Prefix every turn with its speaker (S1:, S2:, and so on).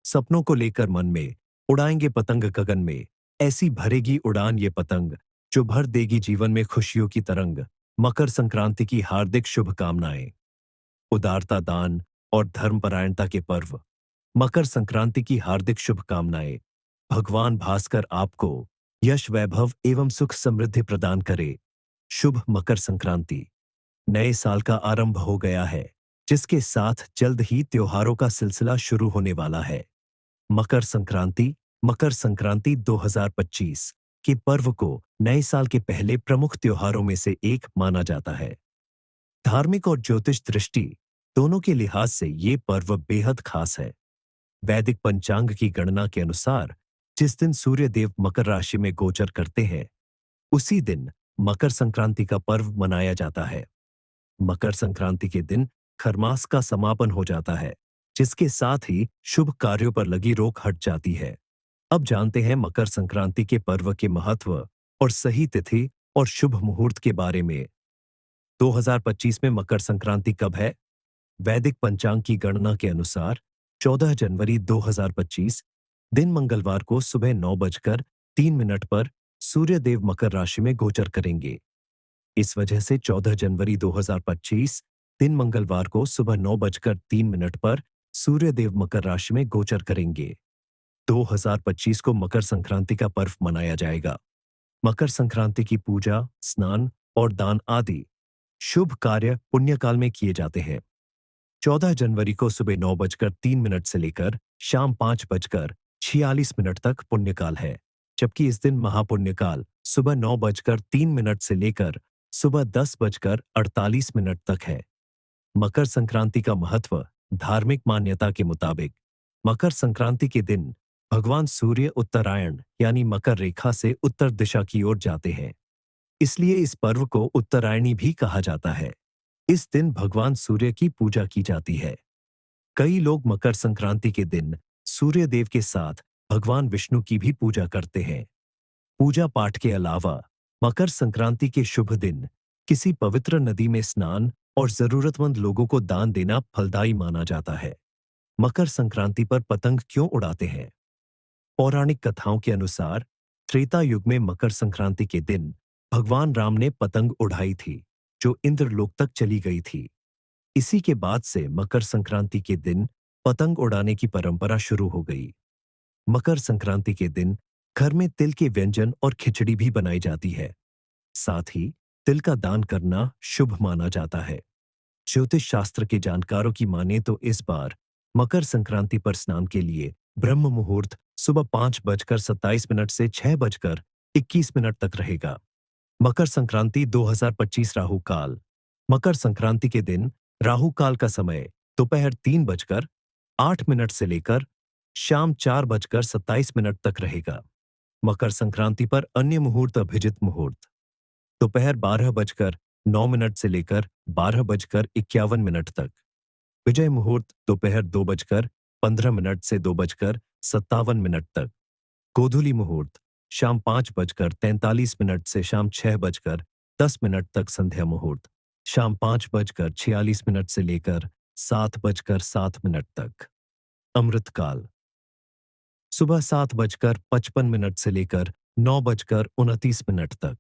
S1: सपनों को लेकर मन में उड़ाएंगे पतंग गगन में। ऐसी भरेगी उड़ान ये पतंग जो भर देगी जीवन में खुशियों की तरंग। मकर संक्रांति की हार्दिक शुभकामनाएं। उदारता, दान और धर्मपरायणता के पर्व। मकर संक्रांति की हार्दिक शुभकामनाएं। भगवान भास्कर आपको यश, वैभव एवं सुख समृद्धि प्रदान करे। शुभ मकर संक्रांति। नए साल का आरंभ हो गया है, जिसके साथ जल्द ही त्योहारों का सिलसिला शुरू होने वाला है। मकर संक्रांति 2025 के पर्व को नए साल के पहले प्रमुख त्योहारों में से एक माना जाता है। धार्मिक और ज्योतिष दृष्टि दोनों के लिहाज से ये पर्व बेहद खास है। वैदिक पंचांग की गणना के अनुसार जिस दिन सूर्य देव मकर राशि में गोचर करते हैं, उसी दिन मकर संक्रांति का पर्व मनाया जाता है। मकर संक्रांति के दिन खरमास का समापन हो जाता है, जिसके साथ ही शुभ कार्यों पर लगी रोक हट जाती है। अब जानते हैं मकर संक्रांति के पर्व के महत्व और सही तिथि और शुभ मुहूर्त के बारे में। 2025 में मकर संक्रांति कब है? वैदिक पंचांग की गणना के अनुसार 14 जनवरी 2025 दिन मंगलवार को सुबह 9:03 पर सूर्य देव मकर राशि में गोचर करेंगे। इस वजह से 14 जनवरी 2025 दिन मंगलवार को सुबह 9:03 पर सूर्य देव मकर राशि में गोचर करेंगे। 2025 को मकर संक्रांति का पर्व मनाया जाएगा। मकर संक्रांति की पूजा, स्नान और दान आदि शुभ कार्य पुण्यकाल में किए जाते हैं। 14 जनवरी को सुबह 9:03 से लेकर शाम 5:46 तक पुण्यकाल है, जबकि इस दिन महापुण्यकाल सुबह 9:03 से लेकर सुबह 10:48 तक है। मकर संक्रांति का महत्व। धार्मिक मान्यता के मुताबिक मकर संक्रांति के दिन भगवान सूर्य उत्तरायण यानी मकर रेखा से उत्तर दिशा की ओर जाते हैं, इसलिए इस पर्व को उत्तरायणी भी कहा जाता है। इस दिन भगवान सूर्य की पूजा की जाती है। कई लोग मकर संक्रांति के दिन सूर्य देव के साथ भगवान विष्णु की भी पूजा करते हैं। पूजा पाठ के अलावा मकर संक्रांति के शुभ दिन किसी पवित्र नदी में स्नान और जरूरतमंद लोगों को दान देना फलदायी माना जाता है। मकर संक्रांति पर पतंग क्यों उड़ाते हैं? पौराणिक कथाओं के अनुसार त्रेता युग में मकर संक्रांति के दिन भगवान राम ने पतंग उड़ाई थी, जो इंद्रलोक तक चली गई थी। इसी के बाद से मकर संक्रांति के दिन पतंग उड़ाने की परंपरा शुरू हो गई। मकर संक्रांति के दिन घर में तिल के व्यंजन और खिचड़ी भी बनाई जाती है। साथ ही तिल का दान करना शुभ माना जाता है। ज्योतिष शास्त्र के जानकारों की माने तो इस बार मकर संक्रांति पर स्नान के लिए ब्रह्म मुहूर्त सुबह 5:27 से 6:21 तक रहेगा। मकर संक्रांति 2025 राहु काल। मकर संक्रांति के दिन राहु काल का समय दोपहर 3:08 से लेकर शाम 4:27 तक रहेगा। मकर संक्रांति पर अन्य मुहूर्त। अभिजित मुहूर्त दोपहर 12:09 से लेकर 12:51 तक। विजय मुहूर्त दोपहर 2:15 से 2:57 तक। गोधूली मुहूर्त शाम 5:43 से शाम 6:10 तक। संध्या मुहूर्त शाम 5:46 से लेकर 7:07 तक। अमृतकाल सुबह 7:55 से लेकर 9:29 तक।